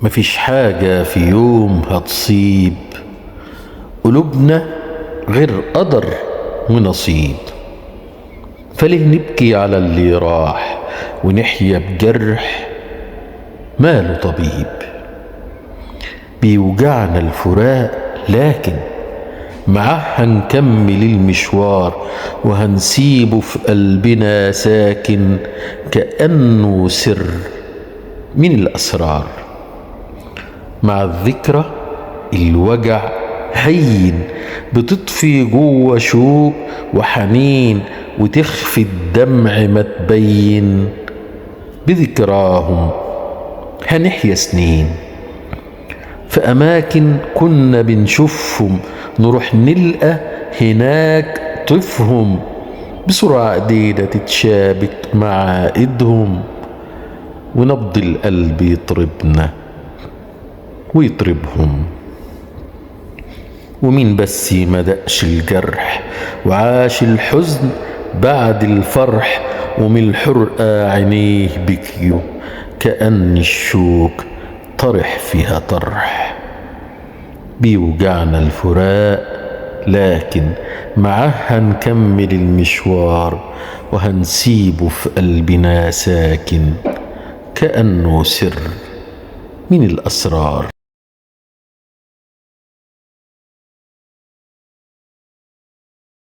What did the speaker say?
مفيش حاجة في يوم هتصيب قلوبنا غير قدر ونصيب. فليه نبكي على اللي راح ونحيا بجرح ماله طبيب؟ بيوجعنا الفراق لكن معاه هنكمل المشوار، وهنسيبه في قلبنا ساكن كأنه سر من الأسرار. مع الذكرى الوجع هين بتطفي جوه شوق وحنين، وتخفي الدمع ما تبين. بذكراهم هنحيا سنين في أماكن كنا بنشوفهم، نروح نلقى هناك طفهم. بسرعة ايدينا تتشابك مع ايدهم، ونبض القلب يطربنا ويطربهم. ومين بس ما دقش الجرح وعاش الحزن بعد الفرح، ومن الحرقة عينيه بكيوا كأن الشوك طرح فيها طرح. بيوجعنا الفراق لكن معاه هنكمل المشوار، وهنسيبه في قلبنا ساكن كأنه سر من الأسرار.